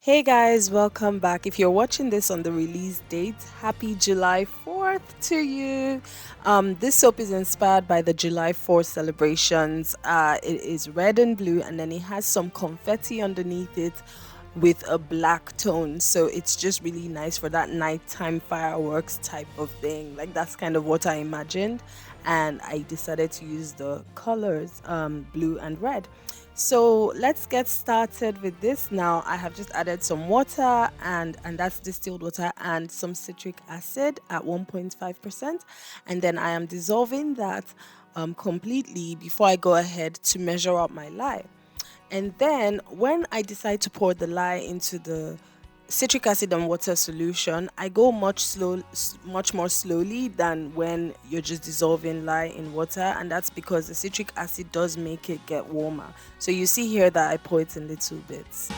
Hey guys, welcome back. If you're watching this on the release date, happy July 4th to you. This soap is inspired by the July 4th celebrations. It is red and blue, and then it has some confetti underneath it with a black tone. So it's just really nice for that nighttime fireworks type of thing. Like that's kind of what I imagined. And I decided to use the colors blue and red. So let's get started with this now. I have just added some water and that's distilled water and some citric acid at 1.5%. And then I am dissolving that completely before I go ahead to measure out my lye. And then when I decide to pour the lye into the citric acid and water solution, I go much more slowly than when you're just dissolving lye in water, and that's because the citric acid does make it get warmer. So you see here that I pour it in little bits.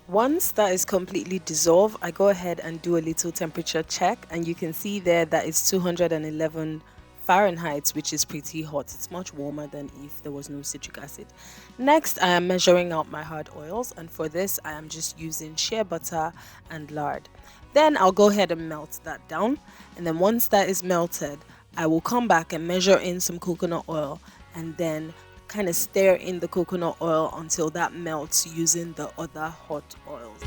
Once that is completely dissolved, I go ahead and do a little temperature check, and you can see there that it's 211 Fahrenheit, which is pretty hot. It's much warmer than if there was no citric acid. Next, I am measuring out my hard oils, and for this, I am just using shea butter and lard. Then I'll go ahead and melt that down, and then once that is melted, I will come back and measure in some coconut oil, and then kind of stir in the coconut oil until that melts using the other hot oils.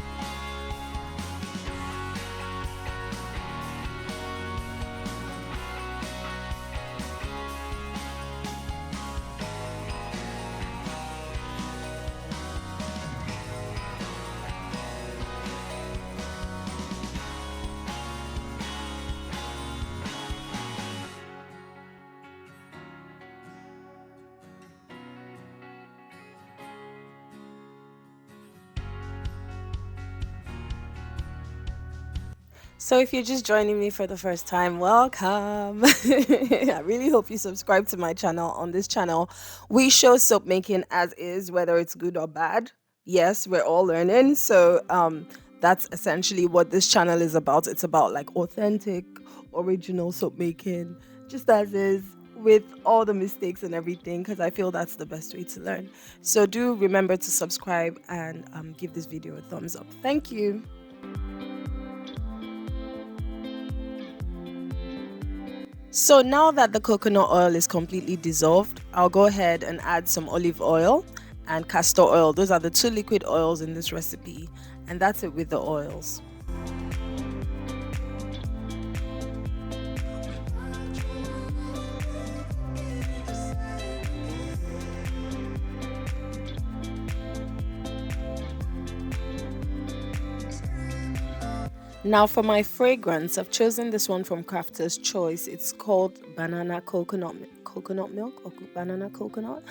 So if you're just joining me for the first time, welcome. I really hope you subscribe to my channel. On this channel, we show soap making as is, whether it's good or bad. Yes, we're all learning. So that's essentially what this channel is about. It's about like authentic, original soap making, just as is, with all the mistakes and everything, because I feel that's the best way to learn. So do remember to subscribe and give this video a thumbs up. Thank you. So now that the coconut oil is completely dissolved, I'll go ahead and add some olive oil and castor oil. Those are the two liquid oils in this recipe, and that's it with the oils. Now for my fragrance, I've chosen this one from Crafter's Choice. It's called banana coconut milk or banana coconut.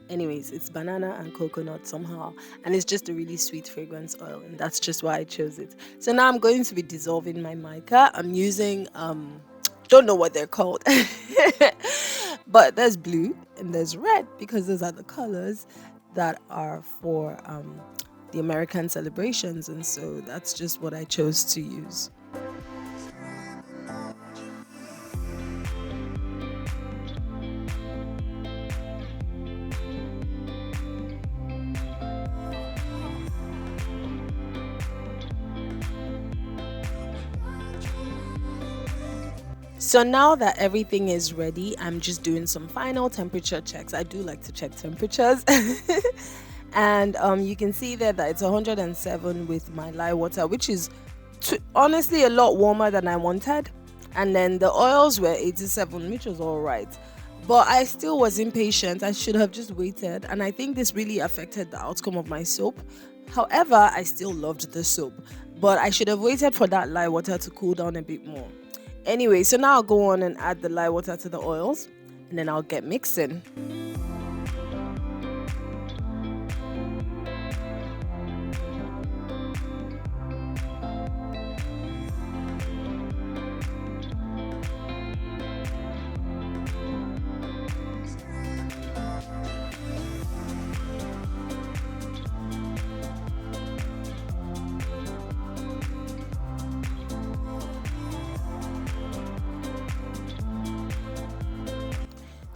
Anyways, it's banana and coconut somehow, and it's just a really sweet fragrance oil, and that's just why I chose it. So now I'm going to be dissolving my mica. I'm using don't know what they're called, but there's blue and there's red because those are the colors that are for the American celebrations, and so that's just what I chose to use. So now that everything is ready, I'm just doing some final temperature checks. I do like to check temperatures. And you can see there that it's 107 with my lye water, which is honestly a lot warmer than I wanted. And then the oils were 87, which was all right, but I still was impatient. I should have just waited, and I think this really affected the outcome of my soap. However, I still loved the soap, but I should have waited for that lye water to cool down a bit more. Anyway, so now I'll go on and add the lye water to the oils, and then I'll get mixing.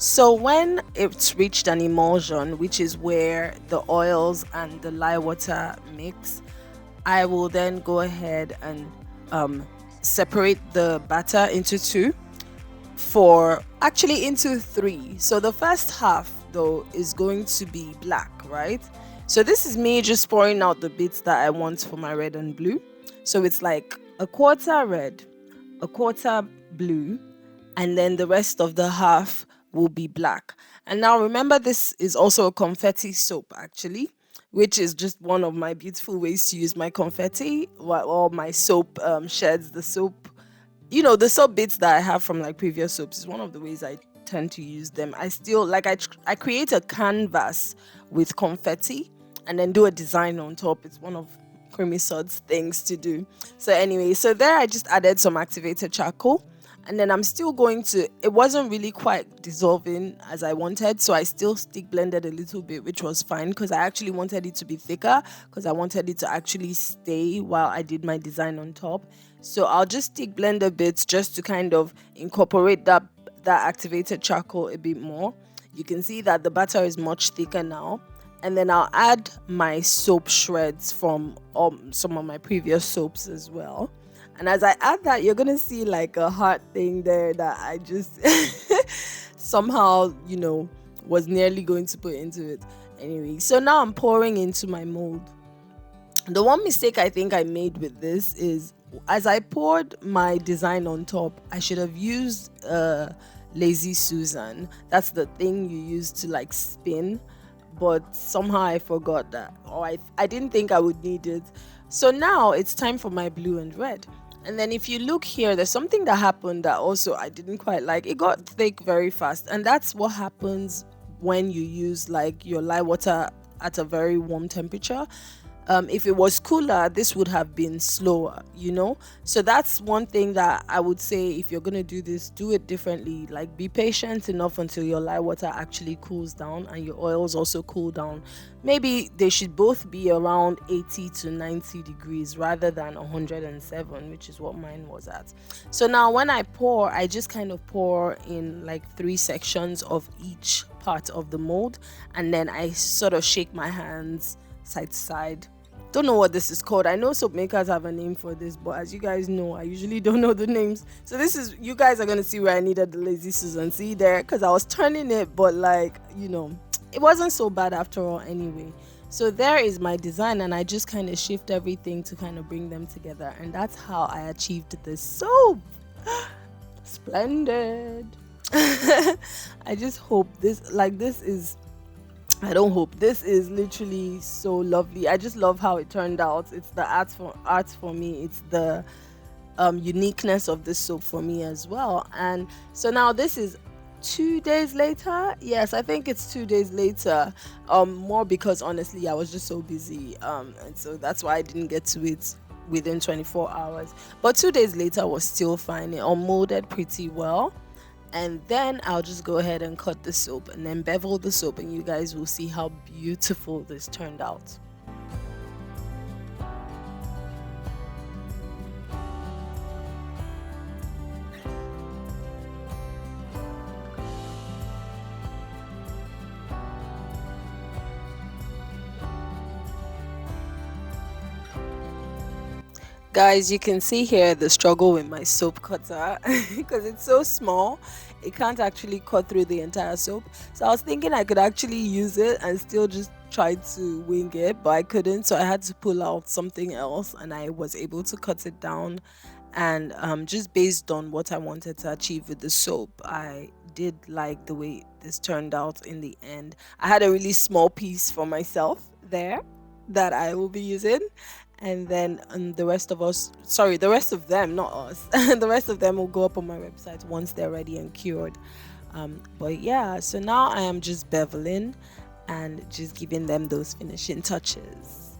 So when it's reached an emulsion, which is where the oils and the lye water mix, I will then go ahead and um, separate the batter into two, for actually into three. So the first half though is going to be black, right? So this is me just pouring out the bits that I want for my red and blue. So it's like a quarter red, a quarter blue, and then the rest of the half will be black. And now remember, this is also a confetti soap actually, which is just one of my beautiful ways to use my confetti, while all my soap sheds, the soap, the soap bits that I have from like previous soaps is one of the ways I tend to use them. I still like I create a canvas with confetti and then do a design on top. It's one of Creamy Sod's things to do. So anyway, so there I just added some activated charcoal, and then I'm still going to, it wasn't really quite dissolving as I wanted, so I still stick blended a little bit, which was fine because I actually wanted it to be thicker, because I wanted it to actually stay while I did my design on top. So I'll just stick blender bits just to kind of incorporate that activated charcoal a bit more. You can see that the batter is much thicker now. And then I'll add my soap shreds from some of my previous soaps as well. And as I add that, you're gonna see like a heart thing there that I just somehow, was nearly going to put into it. Anyway, so now I'm pouring into my mold. The one mistake I think I made with this is, as I poured my design on top, I should have used Lazy Susan. That's the thing you use to like spin, but somehow I forgot that, or I didn't think I would need it. So now it's time for my blue and red. And then if you look here, there's something that happened that also I didn't quite like. It got thick very fast, and that's what happens when you use like your lye water at a very warm temperature. If it was cooler, this would have been slower. So that's one thing that I would say, if you're going to do this, do it differently. Like, be patient enough until your lye water actually cools down and your oils also cool down. Maybe they should both be around 80 to 90 degrees rather than 107, which is what mine was at. So now when I pour, I just kind of pour in like 3 sections of each part of the mold, and then I sort of shake my hands side to side. Don't know what this is called. I know soap makers have a name for this, but as you guys know, I usually don't know the names. So this is, you guys are gonna see where I needed the Lazy Susan. See there, because I was turning it, but like, it wasn't so bad after all anyway. So there is my design, and I just kind of shift everything to kind of bring them together, and that's how I achieved this soap. Splendid. I just hope this is, I don't hope, this is literally so lovely. I just love how it turned out. It's the art for me. It's the uniqueness of this soap for me as well. And so now this is 2 days later. Yes, I think it's 2 days later. More because honestly I was just so busy. And so that's why I didn't get to it within 24 hours. But 2 days later was still fine. It all molded pretty well. And then I'll just go ahead and cut the soap and then bevel the soap, and you guys will see how beautiful this turned out. Guys, you can see here the struggle with my soap cutter because it's so small. It can't actually cut through the entire soap. So I was thinking I could actually use it and still just try to wing it, but I couldn't. So I had to pull out something else, and I was able to cut it down. And just based on what I wanted to achieve with the soap, I did like the way this turned out in the end. I had a really small piece for myself there that I will be using, and then the rest of them, not us, the rest of them will go up on my website once they're ready and cured. But yeah, so now I am just beveling and just giving them those finishing touches.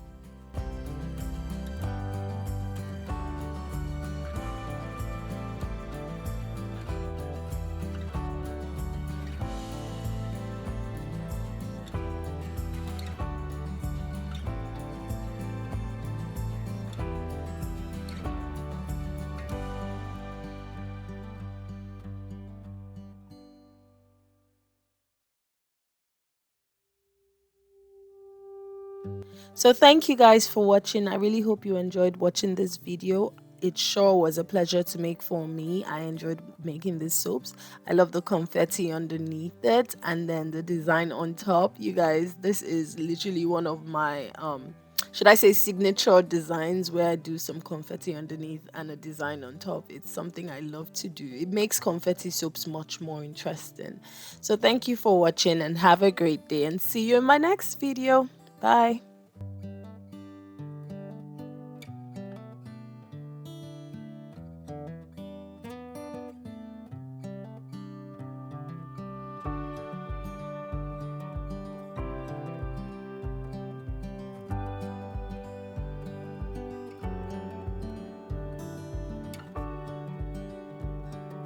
So thank you guys for watching. I really hope you enjoyed watching this video. It sure was a pleasure to make for me. I enjoyed making these soaps. I love the confetti underneath it and then the design on top. You guys, this is literally one of my should I say signature designs where I do some confetti underneath and a design on top. It's something I love to do. It makes confetti soaps much more interesting. So thank you for watching and have a great day and see you in my next video. Bye.